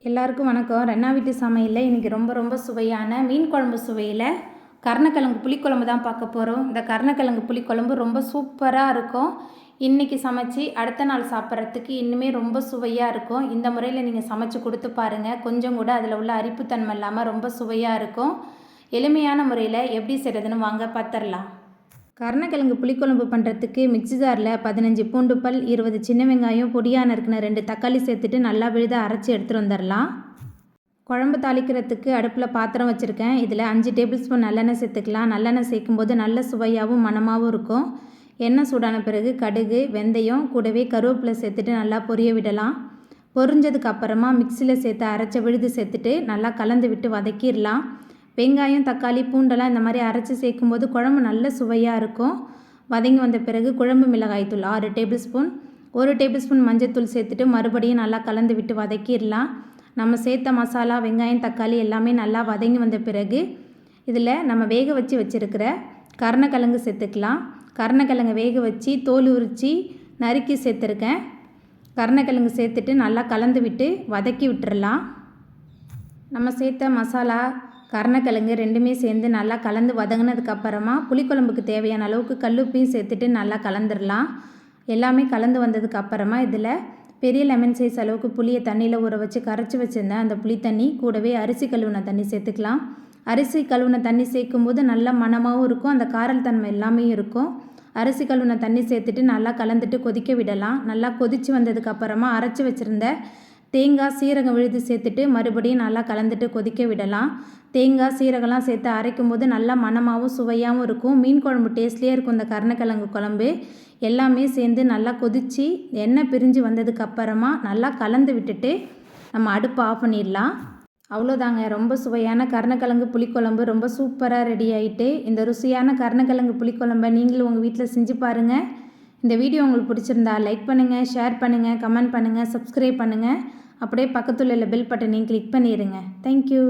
எல்லாருக்கும் வணக்கம். ரென்னா வீட்டு சமையலில் இன்றைக்கி ரொம்ப சுவையான மீன் குழம்பு சுவையில் கருணக்கிழங்கு புளிக்குழம்பு தான் பார்க்க போகிறோம். இந்த கருணக்கிழங்கு புளிக்குழம்பு ரொம்ப சூப்பராக இருக்கும். இன்றைக்கி சமைச்சு அடுத்த நாள் சாப்பிட்றதுக்கு இன்னுமே ரொம்ப சுவையாக இருக்கும். இந்த முறையில் நீங்கள் சமைச்சு கொடுத்து பாருங்கள். கொஞ்சம் கூட அதில் உள்ள அரிப்புத்தன்மை இல்லாமல் ரொம்ப சுவையாக இருக்கும். எளிமையான முறையில் எப்படி செய்கிறதுன்னு வாங்க பார்த்துடலாம். கருணக்கிழங்கு புளிக்குழம்பு பண்ணுறதுக்கு மிக்ஸி ஜாரில் 15 பூண்டு பல், 20 சின்ன வெங்காயம், பொடியாக நறுக்கின 2 தக்காளி சேர்த்துட்டு நல்லா விழுத அரைச்சி எடுத்துகிட்டு வந்துடலாம். குழம்பு தாளிக்கிறதுக்கு அடுப்பில் பாத்திரம் வச்சுருக்கேன். இதில் 5 டேபிள் ஸ்பூன் நல்லெண்ணெய் சேர்த்துக்கலாம். நல்லெண்ணெய் சேர்க்கும்போது நல்ல சுவையாகவும் மணமாகவும் இருக்கும். எண்ணெய் சூடான பிறகு கடுகு, வெந்தயம், கூடவே கருவேப்பிலை சேர்த்துட்டு நல்லா பொரிய விடலாம். பொரிஞ்சதுக்கு அப்புறமா மிக்சியில் சேர்த்து அரைச்ச விழுது சேர்த்துட்டு நல்லா கலந்து விட்டு வதக்கிடலாம். வெங்காயம், தக்காளி, பூண்டெல்லாம் இந்த மாதிரி அரைச்சி சேர்க்கும்போது குழம்பு நல்ல சுவையாக இருக்கும். வதங்கி வந்த பிறகு குழம்பு மிளகாய்த்தூள் 6 டேபிள் ஸ்பூன், 1 டேபிள் ஸ்பூன் மஞ்சத்தூள் சேர்த்துட்டு மறுபடியும் நல்லா கலந்து விட்டு வதக்கிடலாம். நம்ம சேர்த்த மசாலா, வெங்காயம், தக்காளி எல்லாமே நல்லா வதங்கி வந்த பிறகு இதில் நம்ம வேக வச்சுருக்கிற கருணக்கிழங்கு சேர்த்துக்கலாம். கருணக்கிழங்கு வேக வச்சு தோல் உரித்து நறுக்கி சேர்த்துருக்கேன். கருணக்கிழங்கு சேர்த்துட்டு நல்லா கலந்து விட்டு வதக்கி விட்டுறலாம். நம்ம சேர்த்த மசாலா, கருணக்கிழங்கு ரெண்டுமே சேர்ந்து நல்லா கலந்து வதங்கினதுக்கப்புறமா புளிக்குழம்புக்கு தேவையான அளவுக்கு கல்லுப்பையும் சேர்த்துட்டு நல்லா கலந்துடலாம். எல்லாமே கலந்து வந்ததுக்கு அப்புறமா இதில் பெரிய லெமன் சைஸ் அளவுக்கு புளியை தண்ணியில் ஊற வச்சு கரைச்சி வச்சுருந்தேன். அந்த புளி தண்ணி கூடவே அரிசி கழுவின தண்ணி சேர்த்துக்கலாம். அரிசி கழுவின தண்ணி சேர்க்கும்போது நல்ல மணமாகவும் இருக்கும். அந்த காரல் தன்மை எல்லாமே இருக்கும். அரிசி கழுவின தண்ணி சேர்த்துட்டு நல்லா கலந்துட்டு கொதிக்க விடலாம். நல்லா கொதித்து வந்ததுக்கப்புறமா அரைச்சி வச்சுருந்த தேங்காய், சீரகம் விழுது சேர்த்துட்டு மறுபடியும் நல்லா கலந்துட்டு கொதிக்க விடலாம். தேங்காய், சீரகம்லாம் சேர்த்து அரைக்கும் போது நல்லா மணமாகவும் சுவையாகவும் இருக்கும். மீன் குழம்பு டேஸ்ட்லேயே இருக்கும். இந்த கருணக்கிழங்கு குழம்பு எல்லாமே சேர்ந்து நல்லா கொதித்து எண்ணெய் பிரிஞ்சு வந்ததுக்கப்புறமா நல்லா கலந்து விட்டுட்டு நம்ம அடுப்பை ஆஃப் பண்ணிடலாம். அவ்வளோதாங்க, ரொம்ப சுவையான கருணக்கிழங்கு புளிக்குழம்பு ரொம்ப சூப்பராக ரெடி ஆகிட்டு. இந்த ருசியான கருணக்கிழங்கு புளிக்குழம்பை நீங்களும் உங்கள் வீட்டில் செஞ்சு பாருங்கள். இந்த வீடியோ உங்களுக்கு பிடிச்சிருந்தா லைக் பண்ணுங்கள், ஷேர் பண்ணுங்கள், கமெண்ட் பண்ணுங்கள், சப்ஸ்கிரைப் பண்ணுங்கள். அப்படியே பக்கத்தில் உள்ள பெல் பட்டனையும் கிளிக் பண்ணிடுங்க. தேங்க்யூ.